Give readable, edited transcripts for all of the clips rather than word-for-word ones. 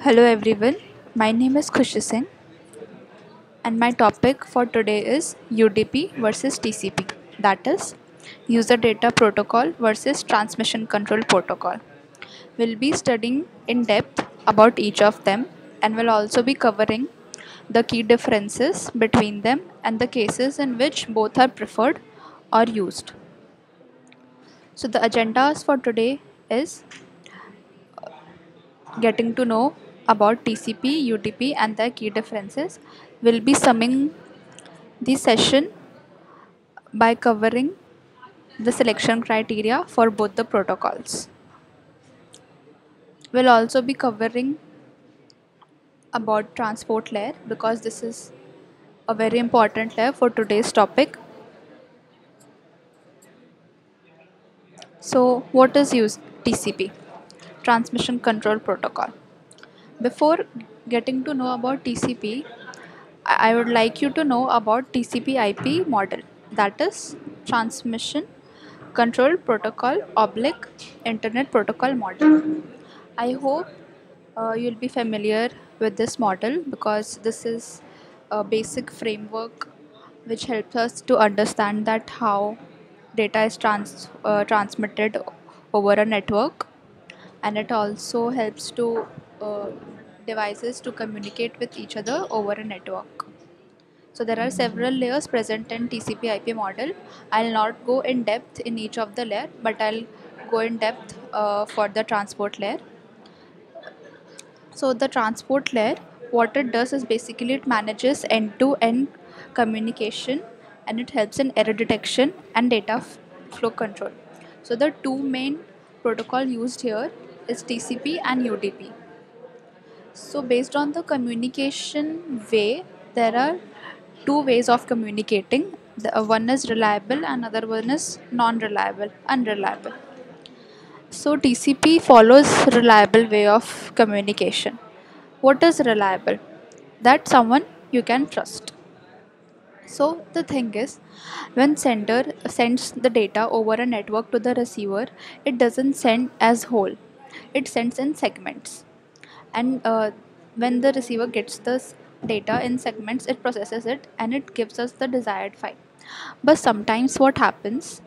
Hello everyone, my name is Khushi Singh and my topic for today is UDP versus TCP, that is User Data Protocol versus Transmission Control Protocol. We'll be studying in depth about each of them and will also be covering the key differences between them and the cases in which both are preferred or used. So the agendas for today is getting to know about TCP, UDP and their key differences. We'll be summing the session by covering the selection criteria for both the protocols. We'll also be covering about transport layer because this is a very important layer for today's topic. So what is TCP? Transmission Control Protocol. Before getting to know about TCP, I would like you to know about TCP IP model, that is Transmission Control Protocol oblique Internet Protocol model. I hope you'll be familiar with this model because this is a basic framework which helps us to understand that how data is transmitted over a network, and it also helps to uh, devices to communicate with each other over a network. So there are several layers present in TCP/IP model. I'll not go in depth in each of the layer, but I'll go in depth for the transport layer. So the transport layer, what it does is basically it manages end-to-end communication, and it helps in error detection and data flow control. So the two main protocol used here is TCP and UDP. So based on the communication way, there are two ways of communicating. One is reliable and other one is non-reliable, unreliable. So TCP follows reliable way of communication. What is reliable? That someone you can trust. So the thing is, when sender sends the data over a network to the receiver, it doesn't send as whole. It sends in segments, and when the receiver gets this data in segments, it processes it and it gives us the desired file. But sometimes what happens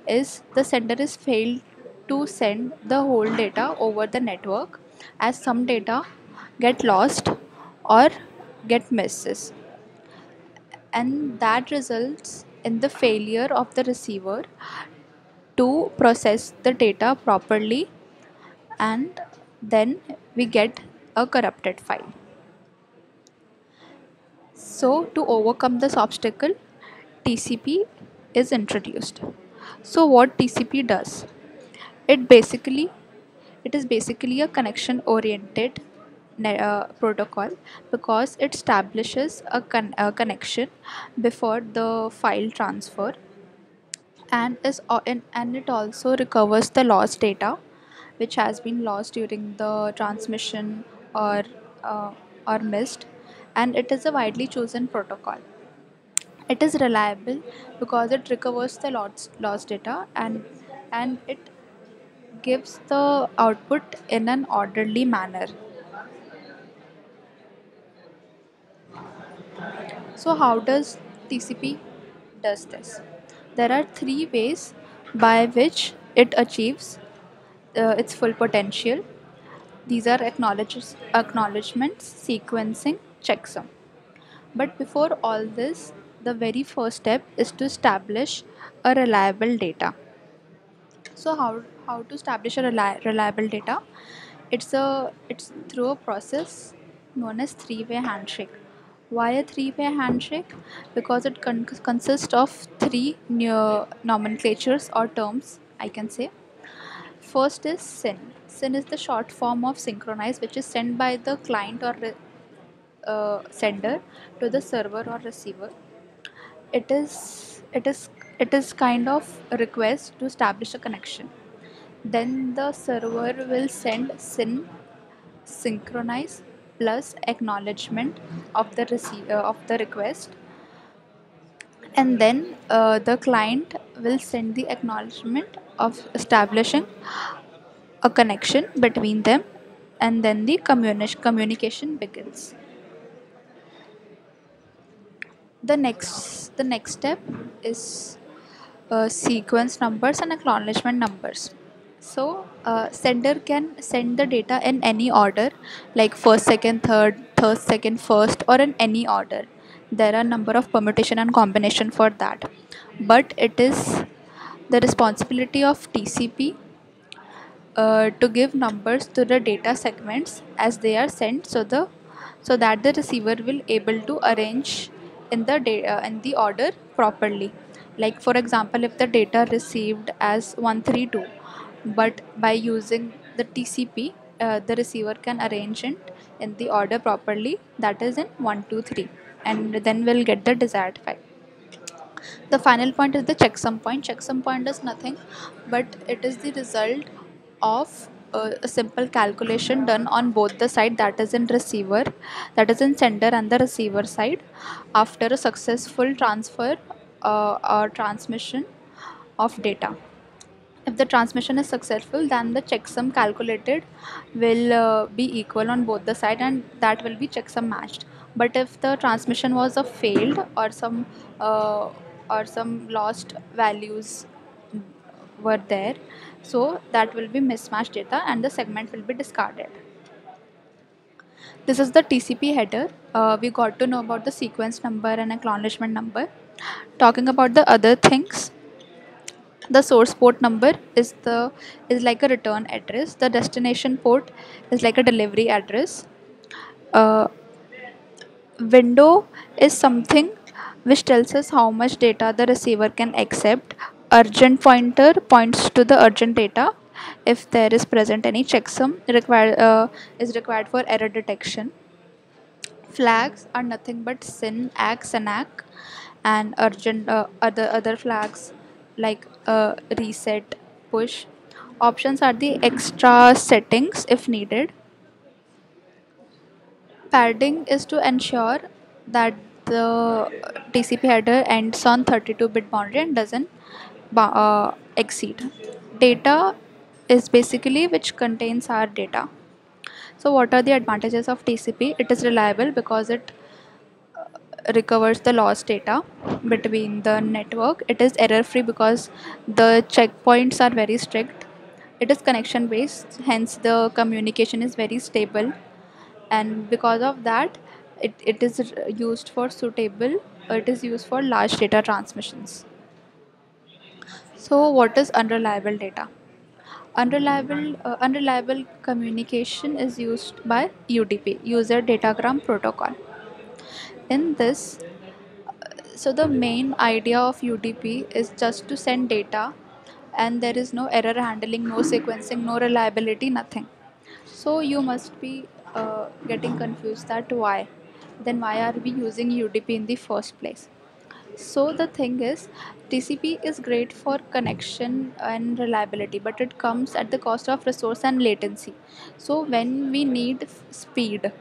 is the sender is failed to send the whole data over the network, as some data get lost or get misses, and that results in the failure of the receiver to process the data properly, and then we get a corrupted file. So to overcome this obstacle, TCP is introduced. So what TCP does? It basically it is basically a connection oriented protocol because it establishes a connection before the file transfer, and it also recovers the lost data which has been lost during the transmission or uh, or missed, and it is a widely chosen protocol. It is reliable because it recovers the lost data, and it gives the output in an orderly manner. So how does TCP does this? There are three ways by which it achieves its full potential. These are acknowledgements, sequencing, checksum. But before all this, the very first step is to establish a reliable data. So how to establish a reliable data? It's through a process known as three-way handshake. Why a three-way handshake? Because it consists of three new nomenclatures or terms, I can say. First is SYN. SYN is the short form of synchronize, which is sent by the client or sender to the server or receiver. It is kind of a request to establish a connection. Then the server will send SYN synchronize plus acknowledgement of the of the request, and then the client will send the acknowledgement of establishing a connection between them, and then the communication begins. The next step is sequence numbers and acknowledgement numbers. So sender can send the data in any order, like first, second, third, second, first, or in any order. There are number of permutation and combination for that, but it is the responsibility of TCP to give numbers to the data segments as they are sent, so that the receiver will able to arrange in the data in the order properly. Like for example, if the data received as 132, but by using the TCP, the receiver can arrange it in the order properly, that is in 123, and then we'll get the desired file. The final point is the checksum point. Checksum point is nothing but it is the result of a simple calculation done on both the side, that is in receiver, that is in sender and the receiver side, after a successful transfer or transmission of data. If the transmission is successful, then the checksum calculated will be equal on both the side, and that will be checksum matched. But if the transmission was a failed, uh, or some lost values were there, so that will be mismatched data and the segment will be discarded. This is the TCP header. We got to know about the sequence number and acknowledgement number. Talking about the other things, the source port number is like a return address. The destination port is like a delivery address. uh, Window is something which tells us how much data the receiver can accept. Urgent pointer points to the urgent data. If there is present any checksum is required for error detection. Flags are nothing but SYN, ACK, SYNAC, and urgent other flags like reset, push. Options are the extra settings if needed. Padding is to ensure that the TCP header ends on 32-bit boundary and doesn't exceed. Data is basically which contains our data. So what are the advantages of TCP? It is reliable because it recovers the lost data between the network. It is error free because the checkpoints are very strict. It is connection based, hence the communication is very stable, and because of that it is used for suitable it is used for large data transmissions. So what is unreliable data? Unreliable communication is used by UDP, user datagram protocol. In this, so the main idea of UDP is just to send data, and there is no error handling, no sequencing, no reliability, nothing. So you must be getting confused that why. Then why are we using UDP in the first place? So the thing is, TCP is great for connection and reliability, but it comes at the cost of resource and latency. So when we need speed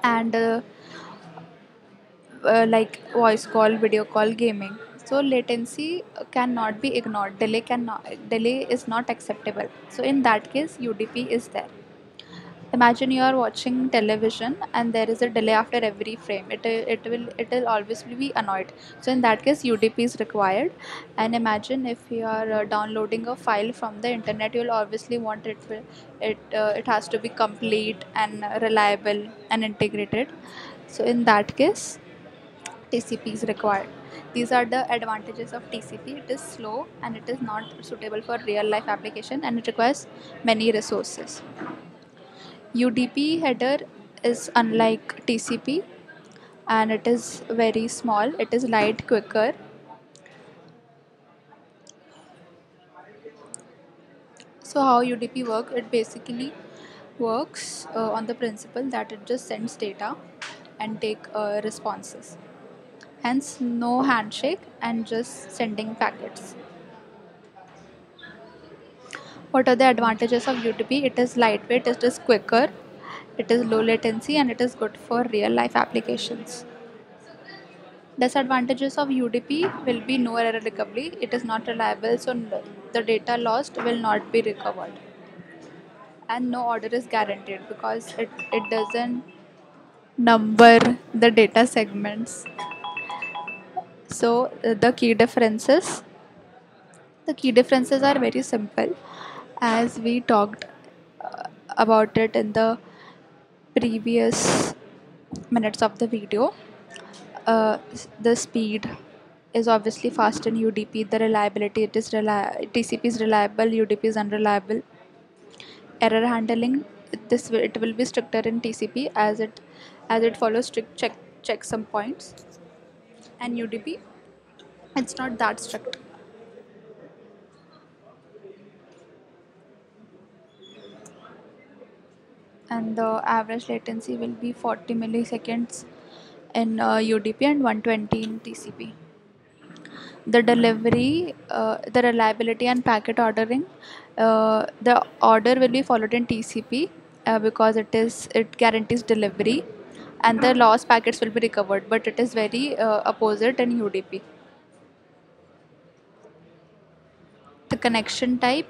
and like voice call, video call, gaming, so latency cannot be ignored. Delay is not acceptable. So in that case, UDP is there. Imagine you are watching television and there is a delay after every frame. It will always be annoyed. So in that case, UDP is required. And imagine if you are downloading a file from the internet, you'll obviously want it has to be complete and reliable and integrated. So in that case, TCP is required. These are the advantages of TCP. It is slow and it is not suitable for real life application, and it requires many resources. UDP header is unlike TCP, and it is very small. It is light, quicker. So how UDP work? It basically works on the principle that it just sends data and take responses. Hence, no handshake and just sending packets. What are the advantages of UDP? It is lightweight, it is quicker, it is low latency, and it is good for real life applications. Disadvantages of UDP will be no error recovery. It is not reliable, so the data lost will not be recovered. and no order is guaranteed because it doesn't number the data segments. So the key differences are very simple, as we talked about it in the previous minutes of the video. The speed is obviously fast in UDP. The reliability, TCP is reliable, UDP is unreliable. Error handling, it will be stricter in TCP as it follows strict checksum points, and UDP it's not that strict. And the average latency will be 40 milliseconds in UDP and 120 in TCP. The delivery, the reliability and packet ordering, the order will be followed in TCP because it guarantees delivery, and the lost packets will be recovered, but it is very opposite in UDP. The connection type,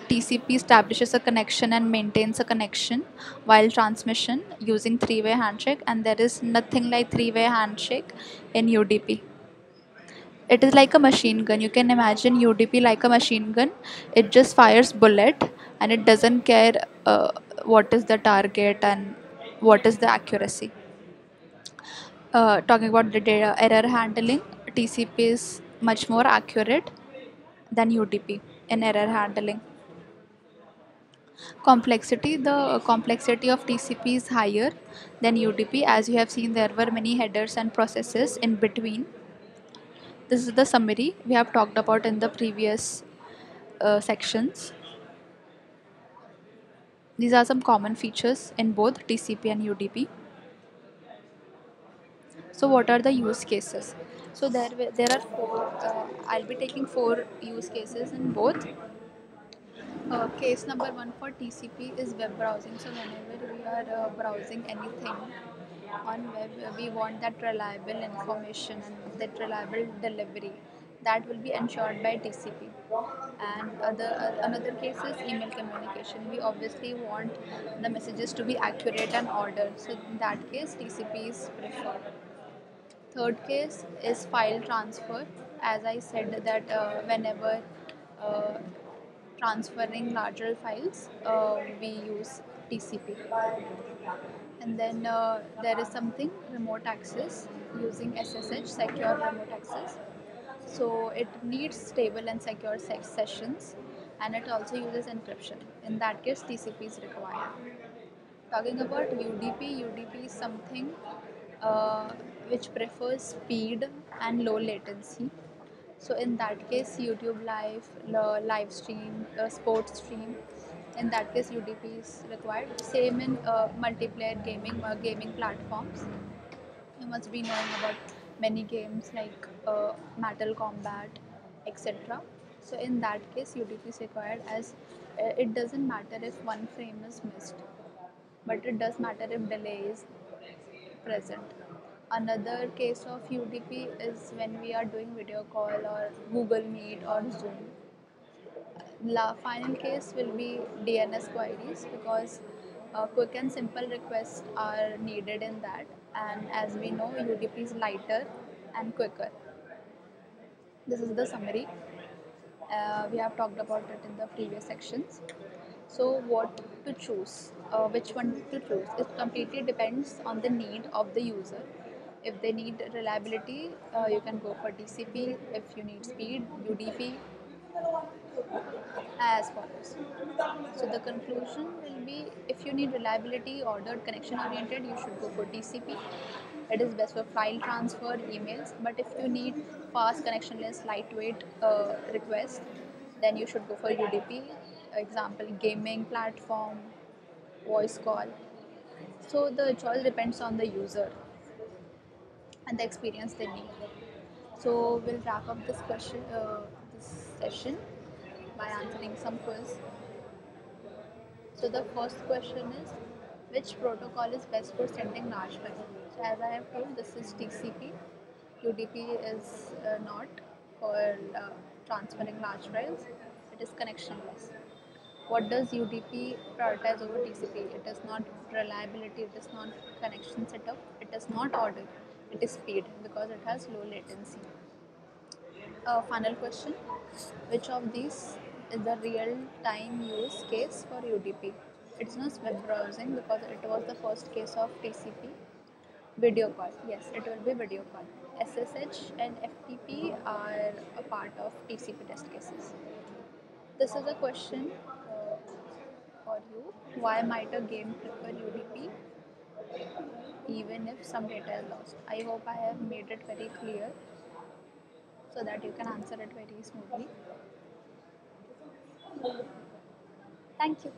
TCP establishes a connection and maintains a connection while transmission using three-way handshake, and there is nothing like three-way handshake in UDP. It is like a machine gun. You can imagine UDP like a machine gun. It just fires bullet, and it doesn't care what is the target and what is the accuracy. Talking about the data error handling, TCP is much more accurate than UDP in error handling. The complexity of TCP is higher than UDP. As you have seen, there were many headers and processes in between. This is the summary we have talked about in the previous sections. These are some common features in both TCP and UDP. So, what are the use cases? So, there are four. I'll be taking four use cases in both. Case number one for TCP is web browsing. So, whenever we are browsing anything on web, we want that reliable information and that reliable delivery that will be ensured by TCP. And another case is email communication. We obviously want the messages to be accurate and ordered, so in that case TCP is preferred. Third case is file transfer. As I said that whenever uh, transferring larger files, we use TCP. And then there is something remote access using SSH, secure remote access. So it needs stable and secure sessions, and it also uses encryption. In that case, TCP is required. Talking about UDP, UDP is something uh, which prefers speed and low latency. So in that case, YouTube Live, live stream, sports stream. In that case, UDP is required. Same in multiplayer gaming platforms. You must be knowing about many games like Mortal Kombat, etc. So in that case, UDP is required, as it doesn't matter if one frame is missed, but it does matter if delay is present. Another case of UDP is when we are doing video call or Google Meet or Zoom. Final case will be DNS queries, because quick and simple requests are needed in that, and as we know, UDP is lighter and quicker. This is the summary. We have talked about it in the previous sections. So, what to choose? Which one to choose? It completely depends on the need of the user. If they need reliability, you can go for TCP. If you need speed, UDP, as follows. So the conclusion will be, if you need reliability, ordered, connection oriented, you should go for TCP. It is best for file transfer, emails. But if you need fast, connectionless, lightweight request, then you should go for UDP. Example, gaming platform, voice call. So the choice depends on the user and the experience they need. So we'll wrap up this session by answering some quiz. So the first question is, which protocol is best for sending large files? So as I have told, this is TCP. UDP is not for transferring large files. It is connectionless. What does UDP prioritize over TCP? It is not reliability, it is not connection setup, it is not order, it is speed because it has low latency. Final question. Which of these is the real time use case for UDP? It's not web browsing because it was the first case of TCP. Video call. Yes, it will be video call. SSH and FTP are a part of TCP test cases. This is a question for you. Why might a game prefer UDP even if some data is lost? I hope I have made it very clear so that you can answer it very smoothly. Thank you.